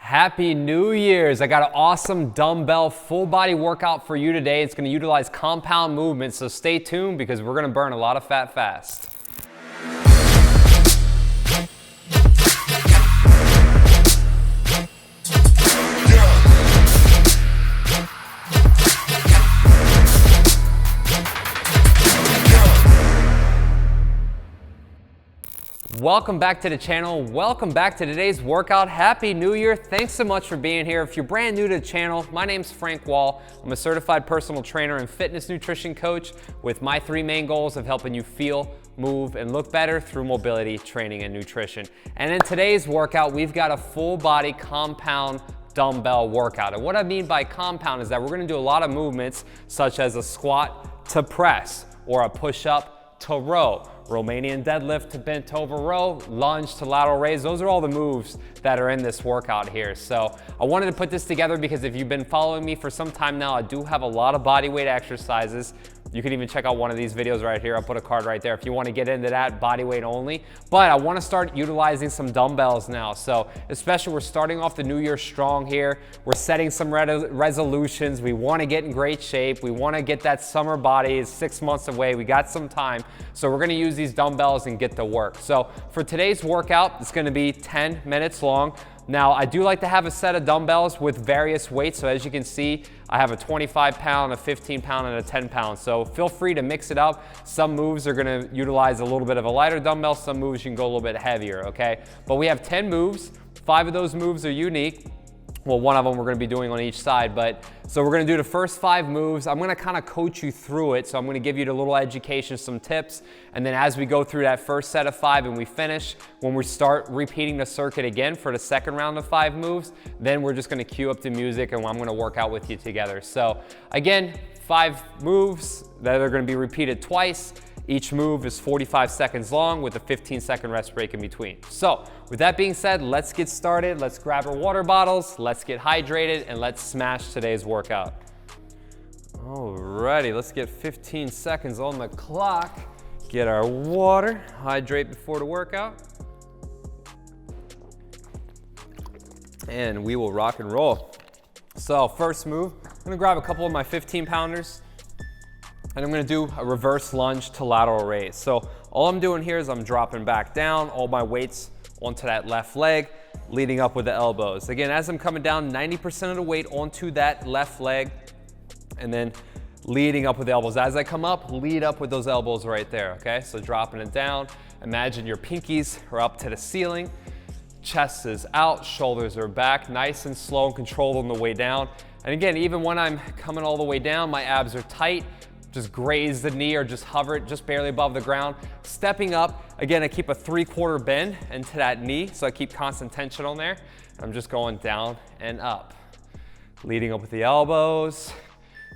Happy New Year's! I got an awesome dumbbell full body workout for you today. It's going to utilize compound movements, so stay tuned because we're going to burn a lot of fat fast. Welcome back to the channel. Welcome back to today's workout. Happy New Year. Thanks so much for being here. If you're brand new to the channel, my name's Frank Wall. I'm a certified personal trainer and fitness nutrition coach with my three main goals of helping you feel, move, and look better through mobility, training, and nutrition. And in today's workout, we've got a full body compound dumbbell workout. And what I mean by compound is that we're gonna do a lot of movements such as a squat to press or a push-up to row, Romanian deadlift to bent over row, lunge to lateral raise. Those are all the moves that are in this workout here. So I wanted to put this together because if you've been following me for some time now, I do have a lot of body weight exercises. You can even check out one of these videos right here. I'll put a card right there if you want to get into that, body weight only. But I want to start utilizing some dumbbells now. So especially we're starting off the new year strong here. We're setting some resolutions. We want to get in great shape. We want to get that summer body. It's 6 months away. We got some time. So we're going to use these dumbbells and get to work. So for today's workout, it's going to be 10 minutes long. Now, I do like to have a set of dumbbells with various weights. So as you can see, I have a 25 pound, a 15 pound, and a 10 pound. So feel free to mix it up. Some moves are gonna utilize a little bit of a lighter dumbbell. Some moves you can go a little bit heavier, okay? But we have 10 moves. 5 of those moves are unique. Well, one of them we're gonna be doing on each side, but so we're gonna do the first 5 moves. I'm gonna kind of coach you through it. So I'm gonna give you a little education, some tips. And then as we go through that first set of 5 and we finish, when we start repeating the circuit again for the second round of 5 moves, then we're just gonna cue up the music and I'm gonna work out with you together. So again, 5 moves that are gonna be repeated twice. Each move is 45 seconds long with a 15-second rest break in between. So with that being said, let's get started. Let's grab our water bottles, let's get hydrated, and let's smash today's workout. Alrighty, let's get 15 seconds on the clock. Get our water, hydrate before the workout. And we will rock and roll. So first move, I'm gonna grab a couple of my 15-pounders. And I'm gonna do a reverse lunge to lateral raise. So all I'm doing here is I'm dropping back down, all my weights onto that left leg, leading up with the elbows. Again, as I'm coming down, 90% of the weight onto that left leg, and then leading up with the elbows. As I come up, lead up with those elbows right there, okay? So dropping it down, imagine your pinkies are up to the ceiling, chest is out, shoulders are back, nice and slow and controlled on the way down. And again, even when I'm coming all the way down, my abs are tight. Just graze the knee or just hover it just barely above the ground. Stepping up, again, I keep a 3/4 bend into that knee, so I keep constant tension on there. I'm just going down and up. Leading up with the elbows,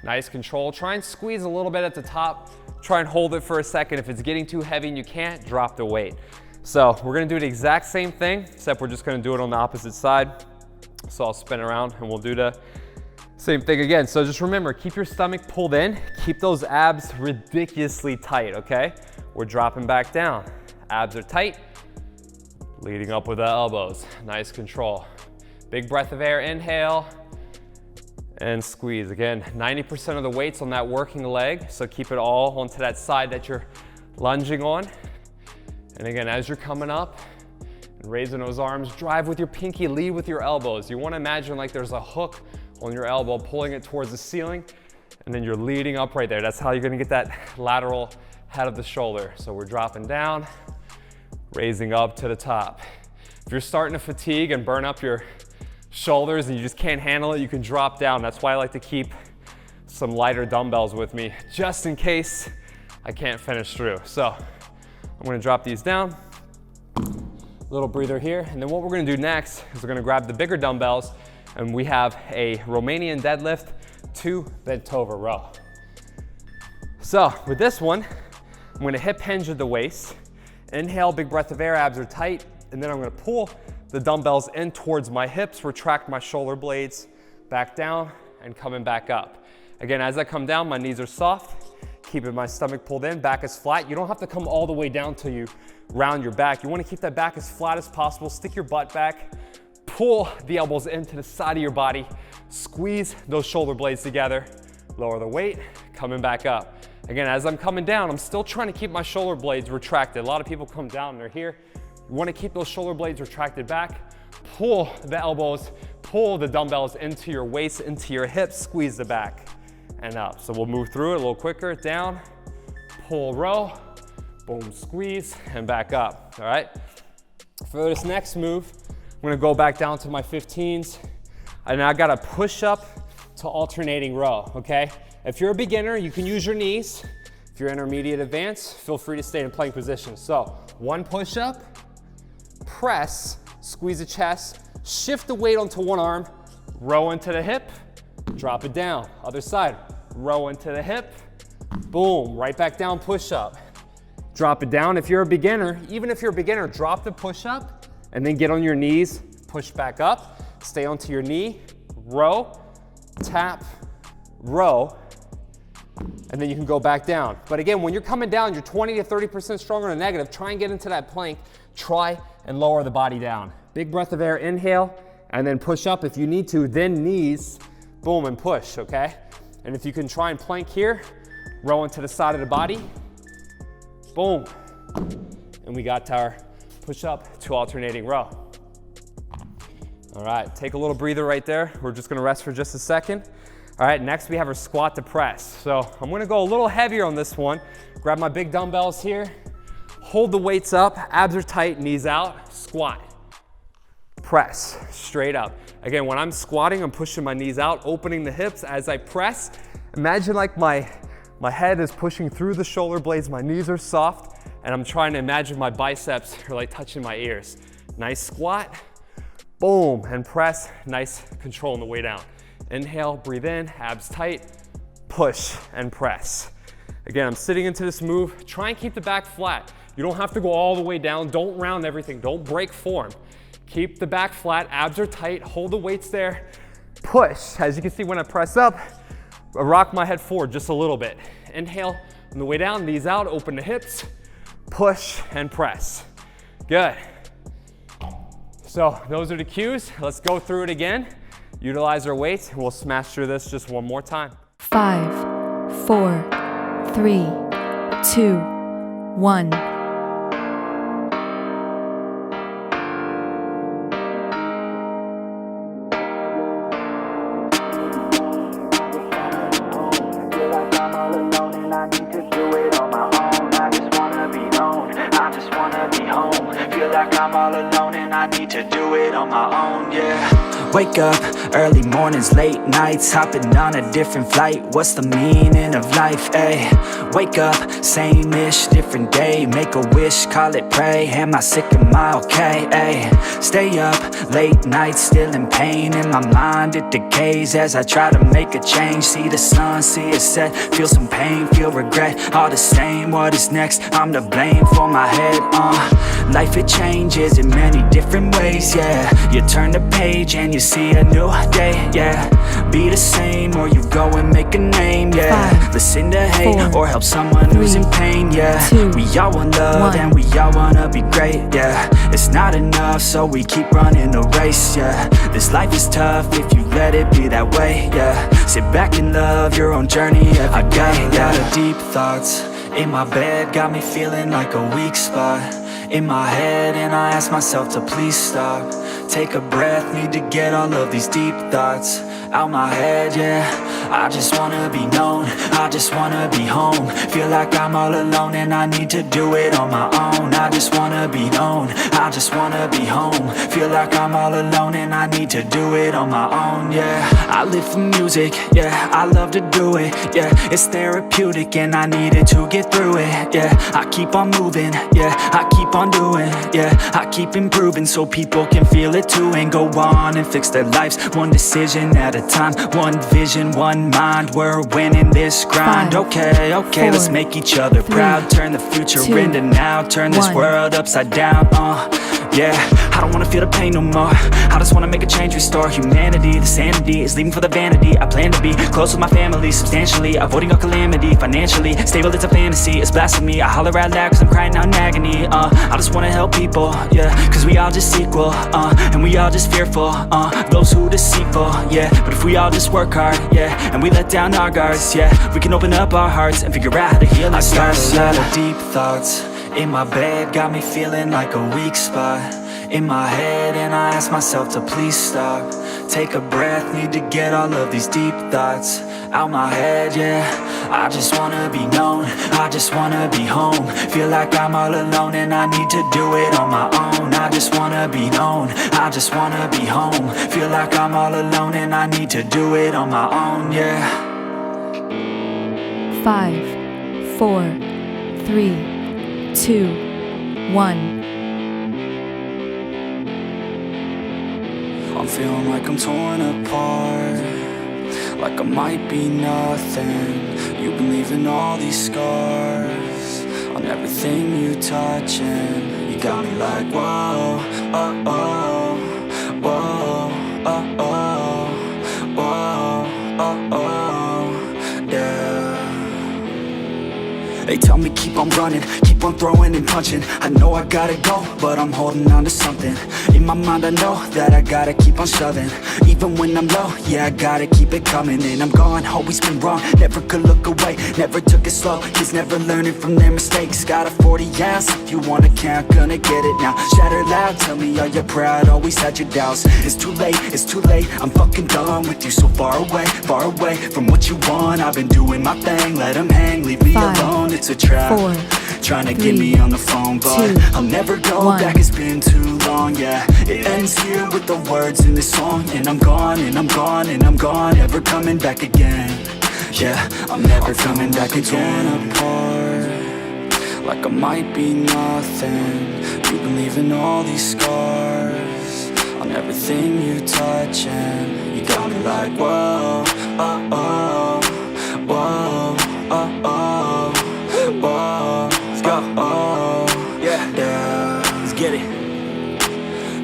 nice control. Try and squeeze a little bit at the top. Try and hold it for a second. If it's getting too heavy and you can't, drop the weight. So we're gonna do the exact same thing, except we're just gonna do it on the opposite side. So I'll spin around and we'll do the same thing again. So just remember, keep your stomach pulled in, keep those abs ridiculously tight, okay? We're dropping back down. Abs are tight, leading up with the elbows. Nice control. Big breath of air, inhale, and squeeze. Again, 90% of the weight's on that working leg, so keep it all onto that side that you're lunging on. And again, as you're coming up, and raising those arms, drive with your pinky, lead with your elbows. You wanna imagine like there's a hook on your elbow, pulling it towards the ceiling, and then you're leading up right there. That's how you're gonna get that lateral head of the shoulder. So we're dropping down, raising up to the top. If you're starting to fatigue and burn up your shoulders and you just can't handle it, you can drop down. That's why I like to keep some lighter dumbbells with me, just in case I can't finish through. So I'm gonna drop these down, little breather here, and then what we're gonna do next is we're gonna grab the bigger dumbbells and we have a Romanian deadlift to bent over row. So with this one, I'm gonna hip hinge at the waist, inhale, big breath of air, abs are tight, and then I'm gonna pull the dumbbells in towards my hips, retract my shoulder blades, back down, and coming back up. Again, as I come down, my knees are soft, keeping my stomach pulled in, back is flat. You don't have to come all the way down till you round your back. You wanna keep that back as flat as possible, stick your butt back, pull the elbows into the side of your body, squeeze those shoulder blades together, lower the weight, coming back up. Again, as I'm coming down, I'm still trying to keep my shoulder blades retracted. A lot of people come down and they're here. You want to keep those shoulder blades retracted back, pull the elbows, pull the dumbbells into your waist, into your hips, squeeze the back and up. So we'll move through it a little quicker, down, pull, row, boom, squeeze, and back up, all right? For this next move, I'm gonna go back down to my 15s, and I got a push up to alternating row, okay? If you're a beginner, you can use your knees. If you're intermediate advanced, feel free to stay in plank position. So, one push up, press, squeeze the chest, shift the weight onto one arm, row into the hip, drop it down. Other side, row into the hip, boom, right back down, push up. Drop it down. If you're a beginner, even if you're a beginner, drop the push up and then get on your knees, push back up, stay onto your knee, row, tap, row, and then you can go back down. But again, when you're coming down, you're 20 to 30% stronger than negative. Try and get into that plank. Try and lower the body down. Big breath of air, inhale, and then push up if you need to, then knees, boom, and push, okay? And if you can try and plank here, row into the side of the body, boom. And we got our push up to alternating row. All right, take a little breather right there. We're just gonna rest for just a second. All right, next we have our squat to press. So I'm gonna go a little heavier on this one. Grab my big dumbbells here, hold the weights up, abs are tight, knees out, squat. Press, straight up. Again, when I'm squatting, I'm pushing my knees out, opening the hips as I press. Imagine like my head is pushing through the shoulder blades, my knees are soft, and I'm trying to imagine my biceps are like touching my ears. Nice squat, boom, and press, nice control on the way down. Inhale, breathe in, abs tight, push and press. Again, I'm sitting into this move. Try and keep the back flat. You don't have to go all the way down. Don't round everything. Don't break form. Keep the back flat, abs are tight, hold the weights there, push. As you can see when I press up, I rock my head forward just a little bit. Inhale, on the way down, knees out, open the hips, push and press. Good. So those are the cues. Let's go through it again. Utilize our weights, and we'll smash through this just one more time. 5, 4, 3, 2, 1. Wake up, early mornings, late nights, hopping on a different flight. What's the meaning of life, ayy? Wake up, same-ish, different day. Make a wish, call it pray. Am I sick, am I okay, ayy? Stay up, late nights, still in pain. In my mind, it decays as I try to make a change. See the sun, see it set, feel some pain, feel regret. All the same, what is next? I'm to blame for my head, Life, it changes in many different ways, yeah. You turn the page and you see a new day, yeah. Be the same or you go and make a name, yeah. 5, listen to hate 4, or help someone 3, who's in pain, yeah. 2, we all want love 1. And we all wanna be great, yeah. It's not enough, so we keep running the race, yeah. This life is tough if you let it be that way, yeah. Sit back and love your own journey every day. I got a deep thoughts in my bed, got me feeling like a weak spot in my head, and I ask myself to please stop. Take a breath, need to get all of these deep thoughts out my head, yeah. I just wanna be known, I just wanna be home. Feel like I'm all alone and I need to do it on my own. I just wanna be known, I just wanna be home. Feel like I'm all alone and I need to do it on my own, yeah. I live for music, yeah, I love to do it, yeah. It's therapeutic and I need it to get through it, yeah. I keep on moving, yeah, I keep on doing, yeah. I keep improving so people can feel it too, and go on and fix their lives one decision at a time, one vision, one mind. We're winning this grind. 5, okay, 4, let's make each other 3, proud. Turn the future 2, into now, turn this 1. world upside down, yeah. I don't wanna feel the pain no more. I just wanna make a change, restore humanity. The sanity is leaving for the vanity. I plan to be close with my family, substantially avoiding all calamity. Financially stable, it's a fantasy, it's blasphemy. I holler out loud cause I'm crying out in agony. I just wanna help people, yeah, cause we all just equal, and we all just fearful, those who deceitful, yeah. But if we all just work hard, yeah, and we let down our guards, yeah, we can open up our hearts and figure out how to heal ourselves. I got a lot of deep thoughts in my bed, got me feeling like a weak spot in my head, and I ask myself to please stop. Take a breath, need to get all of these deep thoughts out my head, yeah. I just wanna be known, I just wanna be home. Feel like I'm all alone and I need to do it on my own. I just wanna be known, I just wanna be home. Feel like I'm all alone and I need to do it on my own, yeah. 5, 4, 3, 2, 1. I'm feeling like I'm torn apart, like I might be nothing. You've been leaving all these scars on everything you touch, and you got me like whoa, oh, oh, whoa, oh, oh, whoa, oh, oh, yeah. They tell me keep on running, keep on throwing and punching. I know I gotta go, but I'm holding on to something. In my mind I know that I gotta keep on shoving. Even when I'm low, yeah, I gotta keep it coming. And I'm gone, always been wrong, never could look away. Never took it slow, kids never learning from their mistakes. Got a 40 ounce, if you wanna count, gonna get it now. Shatter loud, tell me are you proud, always had your doubts. It's too late, I'm fucking done with you. So far away from what you want. I've been doing my thing, let them hang, leave me 5, alone. It's a trap, 4, trying to 3, get me on the phone, but 2, I'll never go 1. back, it's been too long, yeah. It ends here with the words in this song, and I'm gone, and I'm gone, and I'm gone, never coming back again. Yeah, I'm never coming back again. Apart, like I might be nothing. You've been leaving all these scars on everything you touch, and you got me like whoa, oh, oh, whoa, oh, oh, whoa, let's go, oh, yeah, let's get it.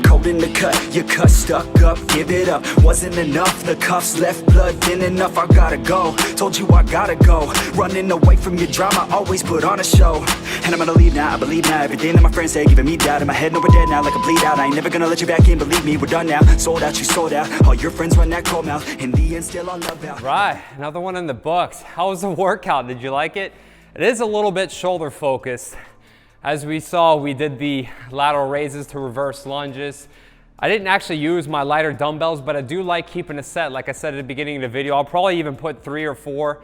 Cold in the cut, your cut stuck up, give it up. Wasn't enough, the cuffs left blood thin enough. I gotta go, told you I gotta go. Running away from your drama, always put on a show. And I'm gonna leave now, I believe now. Everything that my friends say, giving me doubt. In my head, no, we're dead now, like a bleed out. I ain't never gonna let you back in, believe me, we're done now. Sold out, you sold out, all your friends run that cold mouth. In the end, still all love out. Right, another one in the books. How was the workout? Did you like it? It is a little bit shoulder focused. As we saw, we did the lateral raises to reverse lunges. I didn't actually use my lighter dumbbells, but I do like keeping a set. Like I said at the beginning of the video, I'll probably even put 3 or 4,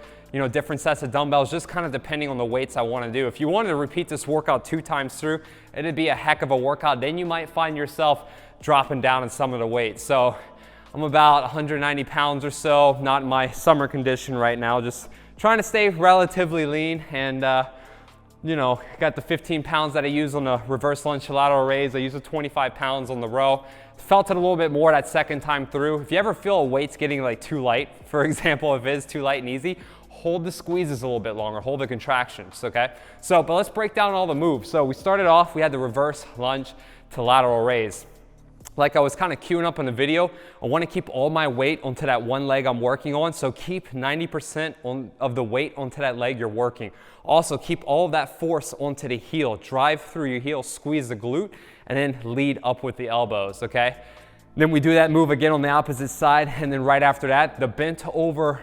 different sets of dumbbells, just kind of depending on the weights I want to do. If you wanted to repeat this workout 2 times through, it'd be a heck of a workout. Then you might find yourself dropping down in some of the weights. So I'm about 190 pounds or so, not in my summer condition right now, just trying to stay relatively lean, and got the 15 pounds that I use on the reverse lunge to lateral raise. I use the 25 pounds on the row. Felt it a little bit more that second time through. If you ever feel a weight's getting like too light, for example, if it is too light and easy, hold the squeezes a little bit longer, hold the contractions, okay? But let's break down all the moves. So we started off, we had the reverse lunge to lateral raise. Like I was kind of queuing up in the video, I want to keep all my weight onto that one leg I'm working on. So keep 90% of the weight onto that leg you're working. Also keep all of that force onto the heel. Drive through your heel, squeeze the glute, and then lead up with the elbows, okay? Then we do that move again on the opposite side, and then right after that, the bent over,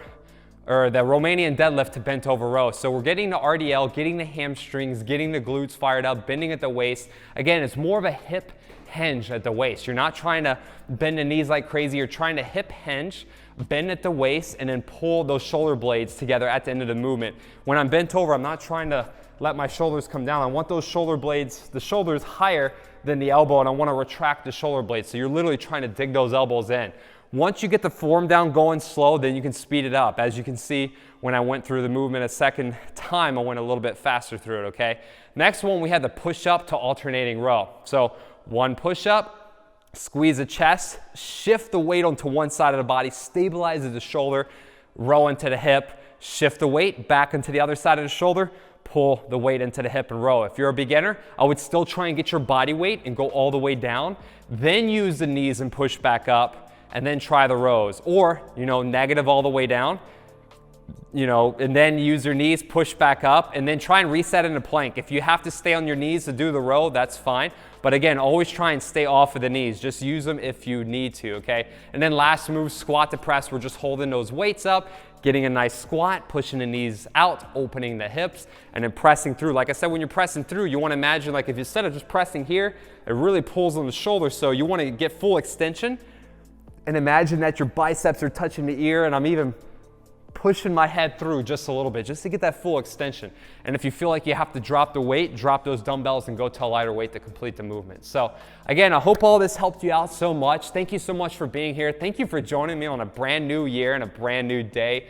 or the Romanian deadlift to bent over row. So we're getting the RDL, getting the hamstrings, getting the glutes fired up, bending at the waist. Again, it's more of a hip hinge at the waist. You're not trying to bend the knees like crazy. You're trying to hip hinge, bend at the waist, and then pull those shoulder blades together at the end of the movement. When I'm bent over, I'm not trying to let my shoulders come down. I want those shoulder blades, the shoulders higher than the elbow, and I want to retract the shoulder blades. So you're literally trying to dig those elbows in. Once you get the form down going slow, then you can speed it up. As you can see, when I went through the movement a second time, I went a little bit faster through it, okay? Next one, we had the push up to alternating row. So one push up, squeeze the chest, shift the weight onto one side of the body, stabilize the shoulder, row into the hip, shift the weight back into the other side of the shoulder, pull the weight into the hip and row. If you're a beginner, I would still try and get your body weight and go all the way down, then use the knees and push back up, and then try the rows. Or, you know, negative all the way down, you know, and then use your knees, push back up, and then try and reset into plank. If you have to stay on your knees to do the row, that's fine. But again, always try and stay off of the knees. Just use them if you need to, okay? And then last move, squat to press. We're just holding those weights up, getting a nice squat, pushing the knees out, opening the hips, and then pressing through. Like I said, when you're pressing through, you want to imagine like if instead of just pressing here, it really pulls on the shoulder. So you want to get full extension and imagine that your biceps are touching the ear, and I'm even pushing my head through just a little bit, just to get that full extension. And if you feel like you have to drop the weight, drop those dumbbells and go to a lighter weight to complete the movement. So again, I hope all this helped you out so much. Thank you so much for being here. Thank you for joining me on a brand new year and a brand new day.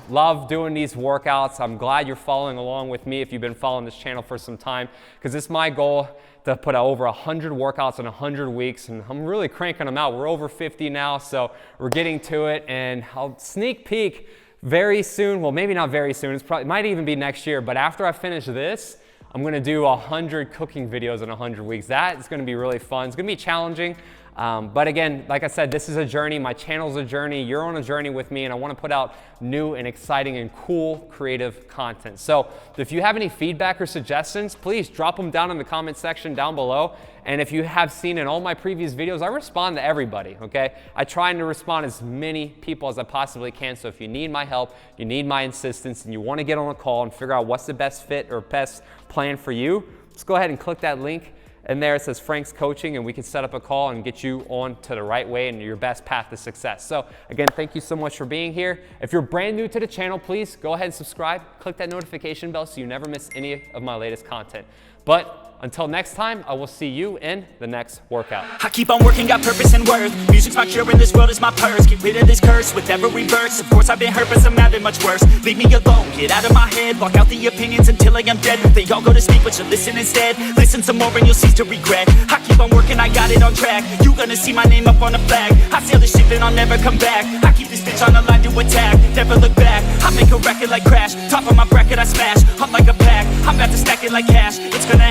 Love doing these workouts. I'm glad you're following along with me if you've been following this channel for some time, because it's my goal to put out over 100 workouts in 100 weeks, and I'm really cranking them out. We're over 50 now, so we're getting to it, and I'll sneak peek very soon. Well, maybe not very soon. It might even be next year, but after I finish this, I'm gonna do 100 cooking videos in 100 weeks. That is gonna be really fun. It's gonna be challenging. But again, like I said, this is a journey. My channel's a journey. You're on a journey with me, and I want to put out new and exciting and cool creative content. So if you have any feedback or suggestions, please drop them down in the comment section down below. And if you have seen in all my previous videos, I respond to everybody, okay? I try to respond to as many people as I possibly can. So if you need my help, you need my assistance, and you want to get on a call and figure out what's the best fit or best plan for you, just go ahead and click that link. And there it says Frank's Coaching, and we can set up a call and get you on to the right way and your best path to success. So again, thank you so much for being here. If you're brand new to the channel, please go ahead and subscribe. Click that notification bell so you never miss any of my latest content. But until next time, I will see you in the next workout. I keep on working, got purpose and worth. Music's my cure and this world is my purse. Get rid of this curse with every verse. Of course I've been hurt, but some have been much worse. Leave me alone, get out of my head. Block out the opinions until I am dead. They all go to speak, but you listen instead. Listen some more and you'll cease to regret. I keep on working, I got it on track. You gonna see my name up on a flag. I sail this ship and I'll never come back. I keep this bitch on the line to attack. Never look back, I make a record like Crash. Top of my bracket I smash, I'm like a pack. I'm about to stack it like cash. It's gonna